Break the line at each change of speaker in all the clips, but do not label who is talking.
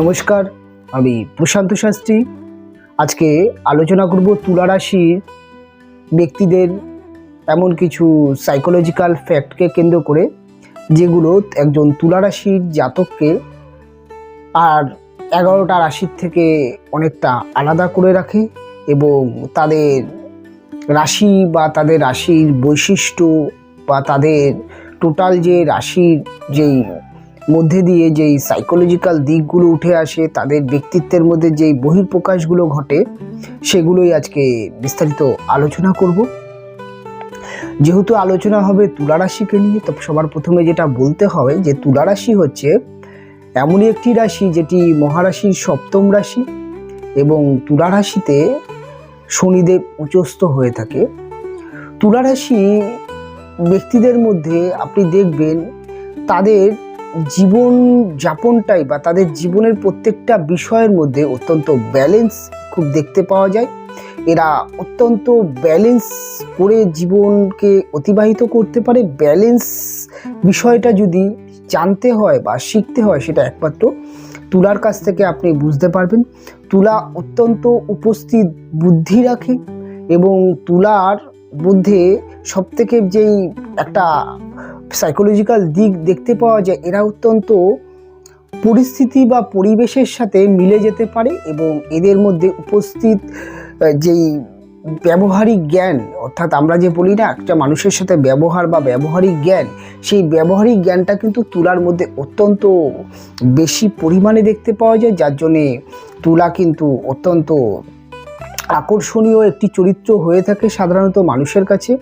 নমস্কার, আমি প্রশান্ত শাস্ত্রী। আজকে আলোচনা করব তুলা রাশির ব্যক্তিদের এমন কিছু সাইকোলজিক্যাল ফ্যাক্টকে কেন্দ্র করে, যেগুলো একজন তুলা রাশির জাতককে আর 11টা রাশির থেকে অনেকটা আলাদা করে রাখে এবং তাদের রাশি বা তাদের রাশির বৈশিষ্ট্য বা তাদের টোটাল যে রাশির যেই মধ্যে দিয়ে যেই সাইকোলজিক্যাল দিকগুলো উঠে আসে, তাদের ব্যক্তিত্বের মধ্যে যেই বহিঃপ্রকাশগুলো ঘটে, সেগুলোই আজকে বিস্তারিত আলোচনা করব। যেহেতু আলোচনা হবে তুলা রাশিকে নিয়ে, তো সবার প্রথমে যেটা বলতে হবে যে তুলা রাশি হচ্ছে এমনই একটি রাশি যেটি মহারাশির 7ম রাশি এবং তুলা রাশিতে শনিদেব উচ্চস্থ হয়ে থাকে। তুলা রাশি ব্যক্তিদের মধ্যে আপনি দেখবেন তাদের জীবন যাপনটাই বা তাদের জীবনের প্রত্যেকটা বিষয়ের মধ্যে অত্যন্ত ব্যালেন্স খুব দেখতে পাওয়া যায়। এরা অত্যন্ত ব্যালেন্স করে জীবনকে অতিবাহিত করতে পারে। ব্যালেন্স বিষয়টা যদি জানতে হয় বা শিখতে হয়, সেটা একমাত্র তুলার কাছ থেকে আপনি বুঝতে পারবেন। তুলা অত্যন্ত উপস্থিত বুদ্ধি রাখে এবং তুলার মধ্যে সবথেকে যেই একটা সাইকোলজিক্যাল দিক দেখতে পাওয়া যায়, এরা অত্যন্ত পরিস্থিতি বা পরিবেশের সাথে মিলে যেতে পারে এবং এদের মধ্যে উপস্থিত যেই ব্যবহারিক জ্ঞান, অর্থাৎ আমরা যে বলি না একটা মানুষের সাথে ব্যবহার বা ব্যবহারিক জ্ঞান, সেই ব্যবহারিক জ্ঞানটা কিন্তু তুলার মধ্যে অত্যন্ত বেশি পরিমাণে দেখতে পাওয়া যায়, যার জন্যে তুলা কিন্তু অত্যন্ত আকর্ষণীয় একটি চরিত্র হয়ে থাকে সাধারণত মানুষের কাছে।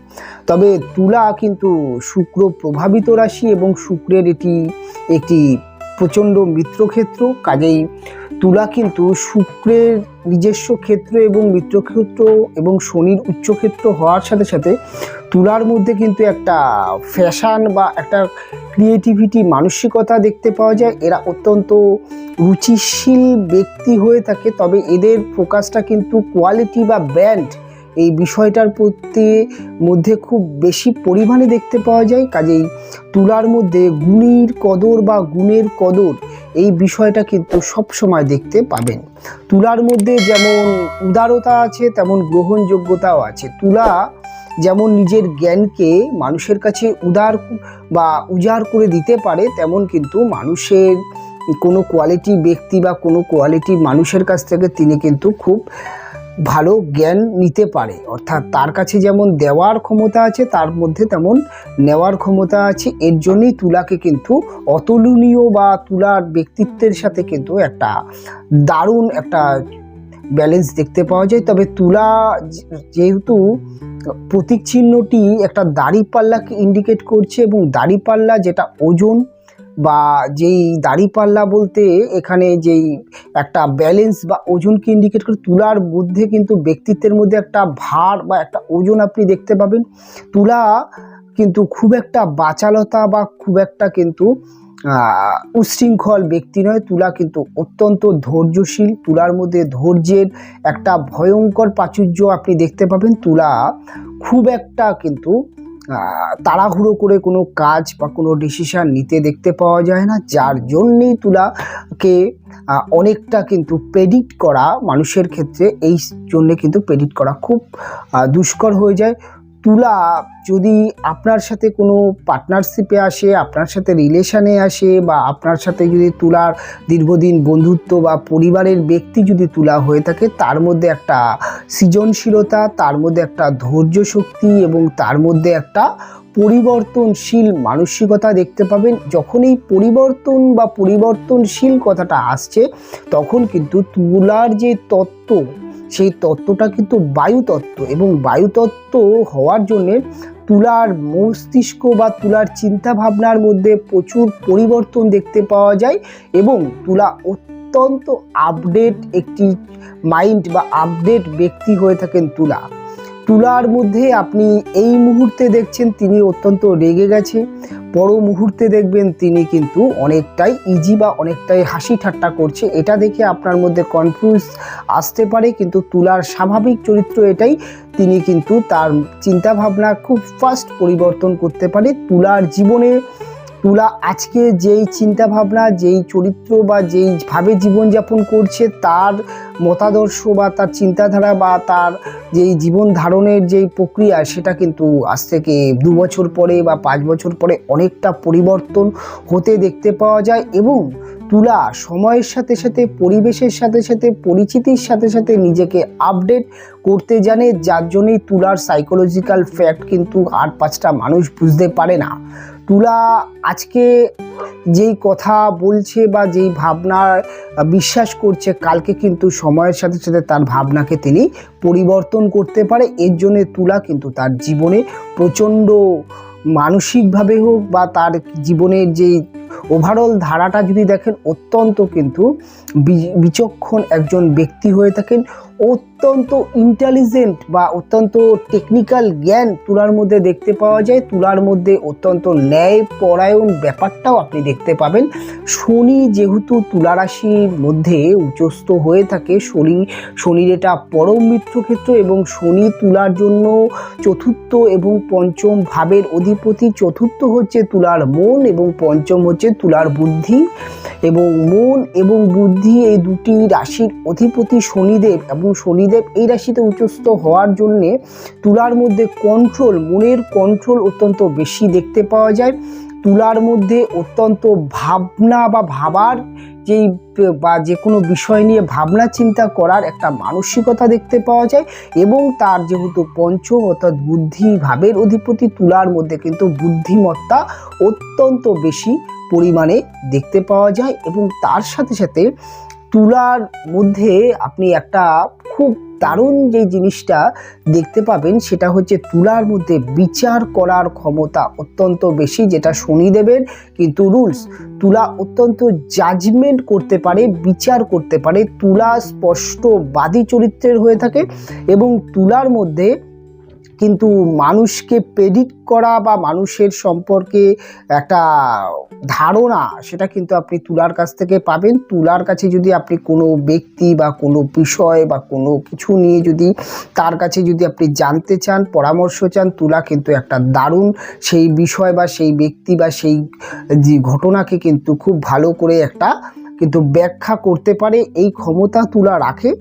তবে তুলা কিন্তু শুক্র প্রভাবিত রাশি এবং শুক্রের এটি একটি প্রচণ্ড মিত্রক্ষেত্র, কাজেই তুলা কিন্তু শুক্রের নিজস্ব ক্ষেত্র এবং মিত্রক্ষেত্র এবং শনির উচ্চক্ষেত্র হওয়ার সাথে সাথে তুলার মধ্যে কিন্তু একটা ফ্যাশন বা একটা ক্রিয়েটিভিটি মানসিকতা দেখতে পাওয়া যায়। এরা অত্যন্ত রুচিশীল ব্যক্তি হয়ে থাকে, তবে এদের ফোকাসটা কিন্তু কোয়ালিটি বা ব্র্যান্ড এই বিষয়টার প্রতি মধ্যে খুব বেশি পরিমাণে দেখতে পাওয়া যায়। কাজেই তুলার মধ্যে গুণীর কদর বা গুণের কদর এই বিষয়টা কিন্তু সব সময় দেখতে পাবেন। তুলার মধ্যে যেমন উদারতা আছে, তেমন গ্রহণযোগ্যতাও আছে। তুলা যেমন নিজের জ্ঞানকে মানুষের কাছে উদার বা উজাড় করে দিতে পারে, তেমন কিন্তু মানুষের কোনো কোয়ালিটি ব্যক্তি বা কোনো কোয়ালিটি মানুষের কাছ থেকে তিনি কিন্তু খুব ভালো জ্ঞান নিতে পারে। অর্থাৎ তার কাছে যেমন দেওয়ার ক্ষমতা আছে, তার মধ্যে তেমন নেওয়ার ক্ষমতা আছে। এর জন্যই তুলাকে কিন্তু অতুলনীয় বা তুলার ব্যক্তিত্বের সাথে কিন্তু একটা দারুণ একটা ব্যালেন্স দেখতে পাওয়া যায়। তবে তুলা যেহেতু প্রতীক চিহ্নটি একটা দাড়িপাল্লাকে ইন্ডিকেট করছে এবং দাড়িপাল্লা যেটা ওজন বা যেই দাড়িপাল্লা বলতে এখানে যেই একটা ব্যালেন্স বা ওজনকে ইন্ডিকেট করে, তুলার মধ্যে কিন্তু ব্যক্তিত্বের মধ্যে একটা ভার বা একটা ওজন আপনি দেখতে পাবেন। তুলা কিন্তু খুব একটা বাচালতা বা খুব একটা কিন্তু উচ্ছৃঙ্খল ব্যক্তি নয়। তুলা কিন্তু অত্যন্ত ধৈর্যশীল। তুলার মধ্যে ধৈর্যের একটা ভয়ঙ্কর প্রাচুর্য আপনি দেখতে পাবেন। তুলা খুব একটা কিন্তু তাড়াহুড়ো করে কোনো কাজ বা কোনো ডিসিশান নিতে দেখতে পাওয়া যায় না, যার জন্যেই তুলাকে অনেকটা কিন্তু প্রেডিক্ট করা মানুষের ক্ষেত্রে এই জন্যে কিন্তু প্রেডিক্ট করা খুব দুষ্কর হয়ে যায়। তুলা যদি আপনার সাথে কোনো পার্টনারশিপে আসে, আপনার সাথে রিলেশানে আসে, বা আপনার সাথে যদি তুলার দীর্ঘদিন বন্ধুত্ব বা পরিবারের ব্যক্তি যদি তুলা হয়ে থাকে, তার মধ্যে একটা সৃজনশীলতা, তার মধ্যে একটা ধৈর্য শক্তি এবং তার মধ্যে একটা পরিবর্তনশীল মানসিকতা দেখতে পাবেন। যখন এই পরিবর্তন বা পরিবর্তনশীল কথাটা আসছে, তখন কিন্তু তুলার যে তত্ত্ব, সেই তত্ত্বটা কিন্তু বায়ুতত্ত্ব এবং বায়ুতত্ত্ব হওয়ার জন্যে তুলার মস্তিষ্ক বা তুলার চিন্তা ভাবনার মধ্যে প্রচুর পরিবর্তন দেখতে পাওয়া যায় এবং তুলা অত্যন্ত আপডেট একটি মাইন্ড বা আপডেট ব্যক্তি হয়ে থাকেন তুলা। তুলার মধ্যে আপনি এই মুহূর্তে দেখছেন তিনি অত্যন্ত রেগে গেছে, পর মুহূর্তে দেখবেন তিনি কিন্তু অনেকটাই ইজি বা অনেকটাই হাসি ঠাট্টা করছে। এটা দেখে আপনার মধ্যে কনফিউজ আসতে পারে, কিন্তু তুলার স্বাভাবিক চরিত্র এটাই, তিনি কিন্তু তার চিন্তাভাবনা খুব ফাস্ট পরিবর্তন করতে পারে। তুলার জীবনে তুলা আজকে যেই চিন্তাভাবনা, যেই চরিত্র বা যেইভাবে জীবনযাপন করছে, তার মতাদর্শ বা তার চিন্তাধারা বা তার যেই জীবন ধারণের যেই প্রক্রিয়া, সেটা কিন্তু আজ থেকে 2 বছর পরে বা 5 বছর পরে অনেকটা পরিবর্তন হতে দেখতে পাওয়া যায়। এবং তুলা সময়ের সাথে সাথে, পরিবেশের সাথে সাথে, পরিচিতির সাথে সাথে নিজেকে আপডেট করতে জানে, যার জন্যই তুলার সাইকোলজিক্যাল ফ্যাক্ট কিন্তু আর 5টা মানুষ বুঝতে পারে না। তুলা আজকে যেই কথা বলছে বা যেই ভাবনার বিশ্বাস করছে, কালকে কিন্তু সময়ের সাথে সাথে তার ভাবনাকে তিনি পরিবর্তন করতে পারে। এর জন্য তুলা কিন্তু তার জীবনে প্রচণ্ড মানসিকভাবে হোক বা তার জীবনের যেই ওভারঅল ধারাটা যদি দেখেন, অত্যন্ত কিন্তু বিচক্ষণ একজন ব্যক্তি হয়ে থাকেন। অত্যন্ত ইন্টেলিজেন্ট বা অত্যন্ত টেকনিক্যাল জ্ঞান তুলার মধ্যে দেখতে পাওয়া যায়। তুলার মধ্যে অত্যন্ত ন্যায়পরায়ণ ব্যাপারটাও আপনি দেখতে পাবেন। শনি যেহেতু তুলা রাশির মধ্যে উচ্চস্থ হয়ে থাকে, শনির এটা পরম মিত্রক্ষেত্র এবং শনি তুলার জন্য চতুর্থ এবং পঞ্চম ভাবের অধিপতি। চতুর্থ হচ্ছে তুলার মন এবং পঞ্চম হচ্ছে তুলার বুদ্ধি। এবং মন এবং বুদ্ধি এই দুটি রাশির অধিপতি শনিদেব, এবং শনিদেব এই রাশিতে উচ্চস্থ হওয়ার জন্যে তুলার মধ্যে কন্ট্রোল, মনের কন্ট্রোল অত্যন্ত বেশি দেখতে পাওয়া যায়। তুলার মধ্যে অত্যন্ত ভাবনা বা ভাবার যেই বা যে কোনো বিষয় নিয়ে ভাবনা চিন্তা করার একটা মানসিকতা দেখতে পাওয়া যায়। এবং তার যেহেতু পঞ্চম অর্থাৎ বুদ্ধি ভাবের অধিপতি, তুলার মধ্যে কিন্তু বুদ্ধিমত্তা অত্যন্ত বেশি পরিমাণে দেখতে পাওয়া যায়। এবং তার সাথে সাথে তুলার মধ্যে আপনি একটা খুব দারুণ যে জিনিসটা দেখতে পাবেন, সেটা হচ্ছে তুলার মধ্যে বিচার করার ক্ষমতা অত্যন্ত বেশি, যেটা শনিদেবের কিন্তু রুলস। তুলা অত্যন্ত জাজমেন্ট করতে পারে, বিচার করতে পারে। তুলা স্পষ্টবাদী চরিত্রের হয়ে থাকে এবং তুলার মধ্যে কিন্তু মানুষকে প্রেডিক্ট করা বা মানুষের সম্পর্কে একটা ধারণা, সেটা কিন্তু আপনি তুলার কাছ থেকে পাবেন। তুলার কাছে যদি আপনি কোনো ব্যক্তি বা কোনো বিষয় বা কোনো কিছু নিয়ে যদি তার কাছে যদি আপনি জানতে চান, পরামর্শ চান, তুলা কিন্তু একটা দারুণ সেই বিষয় বা সেই ব্যক্তি বা সেই যে ঘটনাকে কিন্তু খুব ভালো করে একটা কিন্তু ব্যাখ্যা করতে পারে। এই ক্ষমতা তুলা রাখে।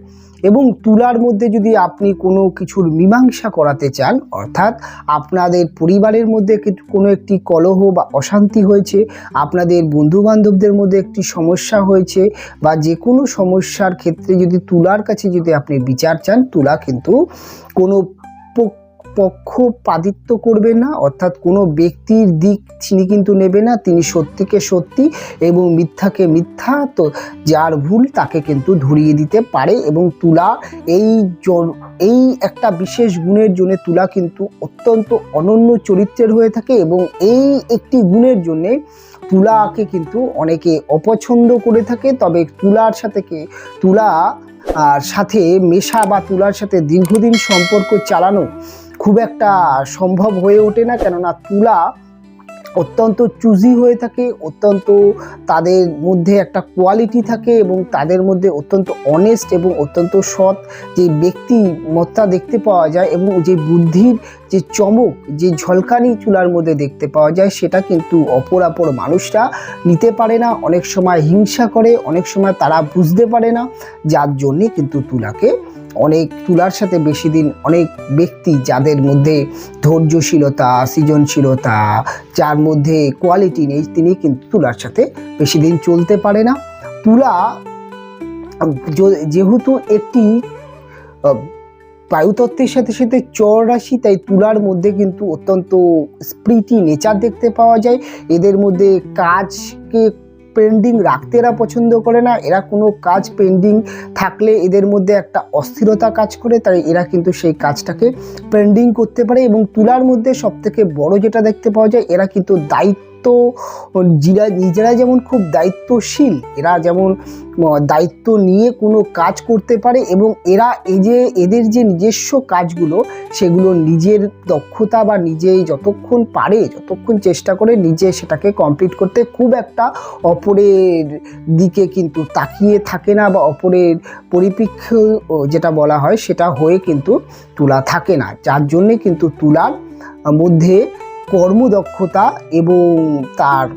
এবং তুলার মধ্যে যদি আপনি কোনো কিছুর মীমাংসা করাতে চান, অর্থাৎ আপনাদের পরিবারের মধ্যে কোনো একটি কলহ বা অশান্তি হয়েছে, আপনাদের বন্ধুবান্ধবদের মধ্যে একটি সমস্যা হয়েছে, বা যে কোনো সমস্যার ক্ষেত্রে যদি তুলার কাছে যদি আপনি বিচার চান, তুলা কিন্তু কোনো পক্ষপাতিত্ব করবেন না, অর্থাৎ কোনো ব্যক্তির দিক তিনি কিন্তু নেবে না। তিনি সত্যিকে সত্যি এবং মিথ্যাকে মিথ্যা, তো যার ভুল তাকে কিন্তু ধরিয়ে দিতে পারে। এবং তুলা এই একটা বিশেষ গুণের জন্য তুলা কিন্তু অত্যন্ত অনন্য চরিত্রের হয়ে থাকে। এবং এই একটি গুণের জন্যে তুলাকে কিন্তু অনেকে অপছন্দ করে থাকে। তবে তুলার সাথে মেশা বা তুলার সাথে দীর্ঘদিন সম্পর্ক চালানো খুব একটা সম্ভব হয়ে ওঠে না, কেননা তুলা অত্যন্ত চুজি হয়ে থাকে, অত্যন্ত তাদের মধ্যে একটা কোয়ালিটি থাকে এবং তাদের মধ্যে অত্যন্ত অনেস্ট এবং অত্যন্ত সৎ যে ব্যক্তিমত্তা দেখতে পাওয়া যায়। এবং যে বুদ্ধির যে চমক, যে ঝলকানি চুলার মধ্যে দেখতে পাওয়া যায়, সেটা কিন্তু অপর মানুষরা নিতে পারে না। অনেক সময় হিংসা করে, অনেক সময় তারা বুঝতে পারে না, যার জন্যে কিন্তু তুলার সাথে বেশি দিন অনেক ব্যক্তি যাদের মধ্যে ধৈর্যশীলতা, সৃজনশীলতা, যার মধ্যে কোয়ালিটি নেই, তিনি কিন্তু তুলার সাথে বেশি দিন চলতে পারে না। তুলা যেহেতু একটি বায়ুতত্ত্বের সাথে সাথে চর রাশি, তাই তুলার মধ্যে কিন্তু অত্যন্ত স্পিরিটি নেচার দেখতে পাওয়া যায়। এদের মধ্যে কাজকে পেন্ডিং রাখতে এরা পছন্দ করে না। এরা কোনো কাজ পেন্ডিং থাকলে এদের মধ্যে একটা অস্থিরতা কাজ করে, তাই এরা কিন্তু সেই কাজটাকে পেন্ডিং করতে পারে। এবং তুলার মধ্যে সবথেকে বড় যেটা দেখতে পাওয়া যায়, এরা কিন্তু নিজেরা যেমন খুব দায়িত্বশীল, এরা যেমন দায়িত্ব নিয়ে কোনো কাজ করতে পারে এবং এদের যে নিজস্ব কাজগুলো, সেগুলো নিজের দক্ষতা বা নিজেই যতক্ষণ চেষ্টা করে নিজে সেটাকে কমপ্লিট করতে, খুব একটা অপরের দিকে কিন্তু তাকিয়ে থাকে না বা অপরের পরিপ্রেক্ষে যেটা বলা হয় সেটা হয়ে কিন্তু তুলা থাকে না। যার জন্যে কিন্তু তুলার মধ্যে কর্মদক্ষতা এবং তার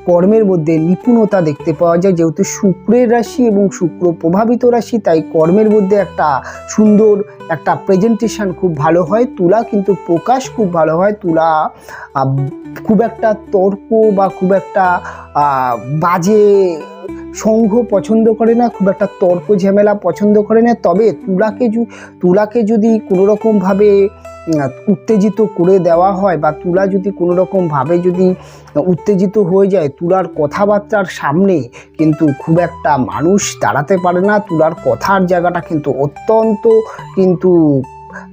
কর্মের মধ্যে নিপুণতা দেখতে পাওয়া যায়। যেহেতু শুক্রের রাশি এবং শুক্র প্রভাবিত রাশি, তাই কর্মের মধ্যে একটা সুন্দর একটা প্রেজেন্টেশন খুব ভালো হয়। তুলা কিন্তু প্রকাশ খুব ভালো হয়। তুলা খুব একটা তর্ক বা খুব একটা বাজে সংঘ পছন্দ করে না, খুব একটা তর্ক ঝামেলা পছন্দ করে না। তবে তুলাকে যদি কোনো রকমভাবে উত্তেজিত করে দেওয়া হয় বা তুলা যদি কোনো রকমভাবে যদি উত্তেজিত হয়ে যায়, তুলার কথাবার্তার সামনে কিন্তু খুব একটা মানুষ দাঁড়াতে পারে না। তুলার কথার জায়গাটা কিন্তু অত্যন্ত কিন্তু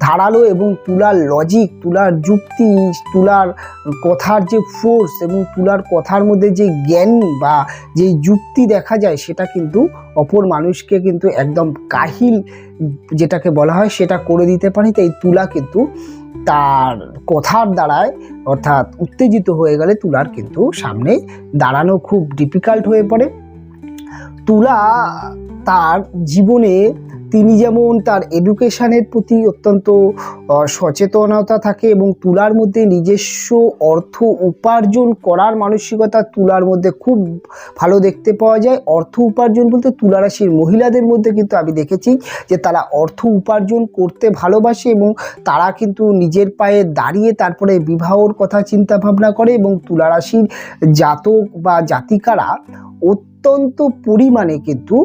ধারালো, এবং তুলার লজিক, তুলার যুক্তি, তুলার কথার যে ফোর্স এবং তুলার কথার মধ্যে যে জ্ঞান বা যে যুক্তি দেখা যায়, সেটা কিন্তু অপর মানুষকে কিন্তু একদম কাহিল যেটাকে বলা হয় সেটা করে দিতে পারে। তাই তুলা কিন্তু তার কথার দ্বারায় অর্থাৎ উত্তেজিত হয়ে গেলে তুলার কিন্তু সামনে দাঁড়ানো খুব ডিফিকাল্ট হয়ে পড়ে। তুলা তার জীবনে তিনি যেমন তার এডুকেশনের প্রতি অত্যন্ত সচেতনতা থাকে, এবং তুলার মধ্যে নিজস্ব অর্থ উপার্জন করার মানসিকতা তুলার মধ্যে খুব ভালো দেখতে পাওয়া যায়। অর্থ উপার্জন বলতে তুলা রাশির মহিলাদের মধ্যে কিন্তু আমি দেখেছি যে তারা অর্থ উপার্জন করতে ভালোবাসে, এবং তারা কিন্তু নিজের পায়ে দাঁড়িয়ে তারপরে বিবাহর কথা চিন্তা ভাবনা করে। এবং তুলা রাশির জাতক বা জাতিকারা অত্যন্ত পরিমাণে কিন্তু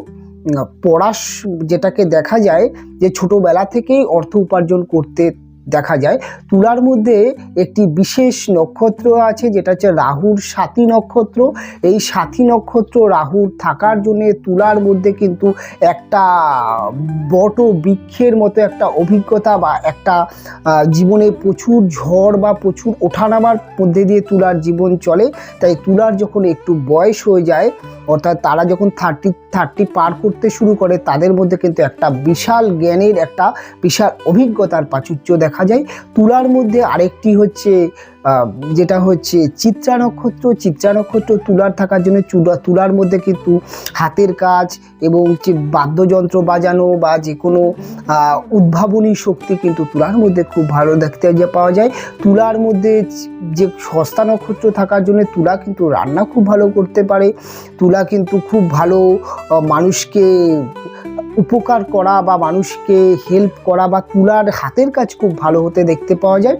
যেটাকে দেখা যায় যে ছোটবেলা থেকেই অর্থ উপার্জন করতে দেখা যায়। তুলার মধ্যে একটি বিশেষ নক্ষত্র আছে, যেটা হচ্ছে রাহুর সাথী নক্ষত্র। এই সাথী নক্ষত্র রাহুর থাকার জন্য তুলার মধ্যে কিন্তু একটা বট বৃক্ষের মতো একটা অভিজ্ঞতা বা একটা জীবনে প্রচুর ঝড় বা প্রচুর ওঠানামার মধ্যে দিয়ে তুলার জীবন চলে। তাই তুলার যখন একটু বয়স হয়ে যায়, অর্থাৎ তারা যখন 30 পার করতে শুরু করে, তাদের মধ্যে কিন্তু একটা বিশাল জ্ঞানের একটা বিশাল অভিজ্ঞতার প্রাচুর্য দেখা যায়। তুলার মধ্যে আরেকটি হচ্ছে যেটা হচ্ছে চিত্রা নক্ষত্র। চিত্রা নক্ষত্র তুলার থাকার জন্য তুলার মধ্যে কিন্তু হাতের কাজ এবং যে বাদ্যযন্ত্র বাজানো বা যে কোনো উদ্ভাবনী শক্তি কিন্তু তুলার মধ্যে খুব ভালো দেখতে পাওয়া যায়। তুলার মধ্যে যে হস্তা নক্ষত্র থাকার জন্য তুলা কিন্তু রান্না খুব ভালো করতে পারে। তুলা কিন্তু খুব ভালো মানুষকে উপকার করা বা মানুষকে হেল্প করা বা তুলার হাতের কাজ খুব ভালো হতে দেখতে পাওয়া যায়।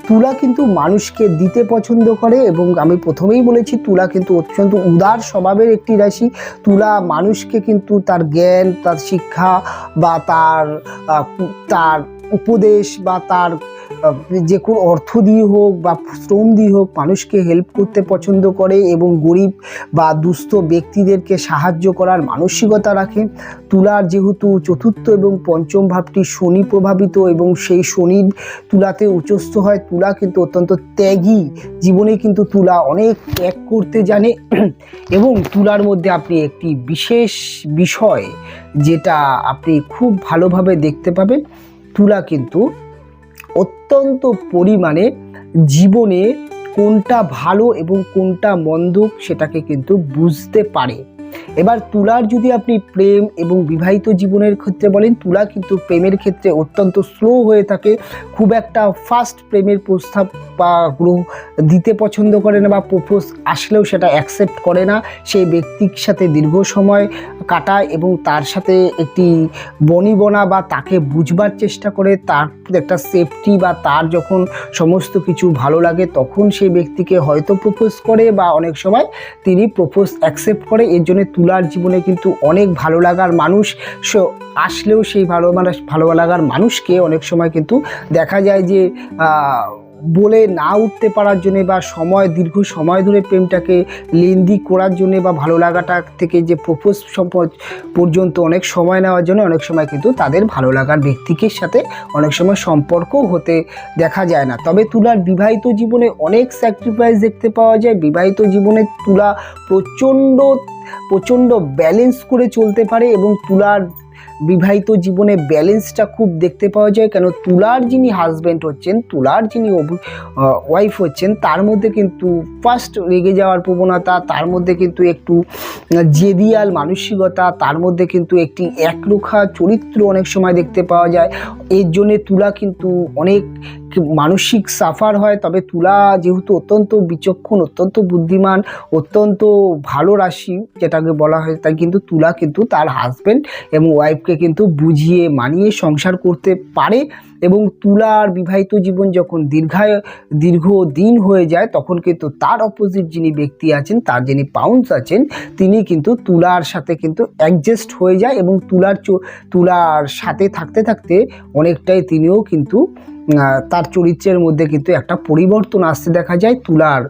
তুলা কিন্তু মানুষকে দিতে পছন্দ করে, এবং আমি প্রথমেই বলেছি তুলা কিন্তু অত্যন্ত উদার স্বভাবের একটি রাশি। তুলা মানুষকে কিন্তু তার জ্ঞান, তার শিক্ষা বা তার উপদেশ বা তার যে কোনো অর্থ দিয়ে হোক বা শ্রম দিয়ে হোক মানুষকে হেল্প করতে পছন্দ করে, এবং গরিব বা দুস্থ ব্যক্তিদেরকে সাহায্য করার মানসিকতা রাখে। তুলার যেহেতু চতুর্থ এবং পঞ্চম ভাবটি শনি প্রভাবিত, এবং সেই শনি তুলাতে উচ্চস্থ হয়, তুলা কিন্তু অত্যন্ত ত্যাগী। জীবনে কিন্তু তুলা অনেক ত্যাগ করতে জানে। এবং তুলার মধ্যে আপনি একটি বিশেষ বিষয় যেটা আপনি খুব ভালোভাবে দেখতে পাবেন, তুলা কিন্তু অত্যন্ত পরিমাণে জীবনে কোনটা ভালো এবং কোনটা মন্দ সেটাকে কিন্তু বুঝতে পারে। এবার তুলার যদি আপনি প্রেম এবং বিবাহিত জীবনের ক্ষেত্রে বলেন, তুলা কিন্তু প্রেমের ক্ষেত্রে অত্যন্ত স্লো হয়ে থাকে। খুব একটা ফাস্ট প্রেমের প্রস্তাব বা দিতে পছন্দ করে না, বা প্রপোজ আসলেও সেটা অ্যাকসেপ্ট করে না। সেই ব্যক্তির সাথে দীর্ঘ সময় কাটায় এবং তার সাথে একটি বনিবনা বা তাকে বুঝবার চেষ্টা করে, তার একটা সেফটি বা তার যখন সমস্ত কিছু ভালো লাগে তখন সেই ব্যক্তিকে হয়তো প্রপোজ করে, বা অনেক সময় তিনি প্রপোজ অ্যাকসেপ্ট করে। এর জন্য তুলার জীবনে কিন্তু অনেক ভালো লাগার মানুষ আসলেও সেই ভালো লাগার মানুষকে অনেক সময় কিন্তু দেখা যায় যে বলে না উঠতে পারার জন্য বা দীর্ঘ সময় ধরে প্রেমটাকে লেন্দি করার জন্য বা ভালো লাগাটা থেকে যে প্রপোজ পর্যন্ত অনেক সময় নেওয়ার জন্য অনেক সময় কিন্তু তাদের ভালো লাগার ব্যক্তিকে সাথে অনেক সময় সম্পর্কও হতে দেখা যায় না। তবে তুলার বিবাহিত জীবনে অনেক স্যাক্রিফাইস দেখতে পাওয়া যায়। বিবাহিত জীবনে তুলা প্রচণ্ড ব্যালেন্স করে চলতে পারে, এবং তুলার বিবাহিত জীবনে ব্যালেন্সটা খুব দেখতে পাওয়া যায়। কেন তুলার যিনি হাজব্যান্ড হচ্ছেন, তুলার যিনি ওয়াইফ হচ্ছেন, তার মধ্যে কিন্তু ফার্স্ট রেগে যাওয়ার প্রবণতা, তার মধ্যে কিন্তু একটু জেদিয়াল মানসিকতা, তার মধ্যে কিন্তু একটি একরোখা চরিত্র অনেক সময় দেখতে পাওয়া যায়। এর জন্যে তুলা কিন্তু অনেক মানসিক সাফার হয়। তবে তুলা যেহেতু অত্যন্ত বিচক্ষণ, অত্যন্ত বুদ্ধিমান, অত্যন্ত ভালো রাশি যেটাকে বলা হয়, তাই কিন্তু তুলা কিন্তু তার হাজব্যান্ড এবং ওয়াইফকে কিন্তু বুঝিয়ে মানিয়ে সংসার করতে পারে। এবং তুলার বিবাহিত জীবন যখন দীর্ঘদিন হয়ে যায়, তখন কিন্তু তার অপোজিট যিনি ব্যক্তি আছেন, তার যিনি পাউন্স আছেন, তিনি কিন্তু তুলার সাথে কিন্তু অ্যাডজাস্ট হয়ে যায় এবং তুলার সাথে থাকতে থাকতে অনেকটাই তিনিও কিন্তু তার চরিত্রের মধ্যে কিন্তু একটা পরিবর্তন আসতে দেখা যায়। তুলার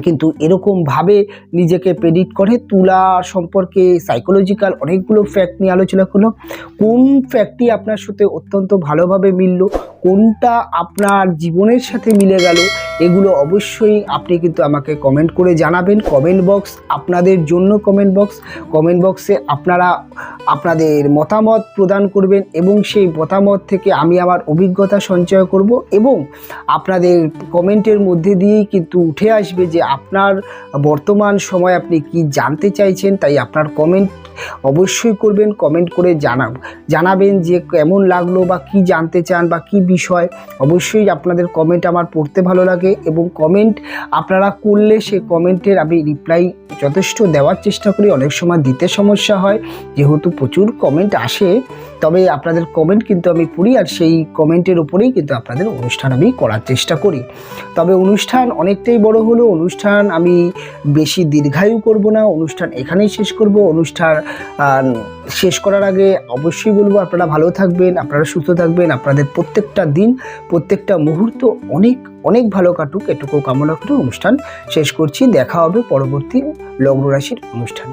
কিন্তু এরকমভাবে নিজেকে প্রেডিক্ট করে। তুলা সম্পর্কে সাইকোলজিক্যাল অনেকগুলো ফ্যাক্ট নিয়ে আলোচনা করলো। কোন ফ্যাক্টটি আপনার সাথে অত্যন্ত ভালোভাবে মিলল, কোনটা আপনার জীবনের সাথে মিলে গেল, এগুলো অবশ্যই আপনি কিন্তু আমাকে কমেন্ট করে জানাবেন। কমেন্ট বক্স আপনাদের জন্য, কমেন্ট বক্সে আপনারা আপনাদের মতামত প্রদান করবেন এবং সেই মতামত থেকে আমি আমার অভিজ্ঞতা সঞ্চয় করব এবং আপনাদের কমেন্টের মধ্যে দিয়েই কিন্তু উঠে আসবে যে আপনার বর্তমান সময় আপনি কি জানতে চাইছেন। তাই আপনার কমেন্ট অবশ্যই করবেন, কমেন্ট করে জানাবেন যে কেমন লাগলো বা কি জানতে চান বা কি বিষয়। অবশ্যই আপনাদের কমেন্ট আমার পড়তে ভালো লাগে এবং কমেন্ট আপনারা করলে সে কমেন্টের আমি রিপ্লাই যথেষ্ট দেওয়ার চেষ্টা করি। অনেক সময় দিতে সমস্যা হয় যেহেতু প্রচুর কমেন্ট আসে, তবে আপনাদের কমেন্ট কিন্তু আমি পড়ি আর সেই কমেন্টের উপরেই কিন্তু আপনাদের অনুষ্ঠান আমি করার চেষ্টা করি। তবে অনুষ্ঠান অনেকটাই বড় হলো, অনুষ্ঠান আমি বেশি দীর্ঘায়ু করব না, অনুষ্ঠান এখানেই শেষ করব। অনুষ্ঠান শেষ করার আগে অবশ্যই বলবো আপনারা ভালো থাকবেন, আপনারা সুস্থ থাকবেন, আপনাদের প্রত্যেকটা দিন প্রত্যেকটা মুহূর্ত অনেক অনেক ভালো কাটুক, এটুকু কামনা করে অনুষ্ঠান শেষ করছি। দেখা হবে পরবর্তী লগ্ন রাশির অনুষ্ঠান।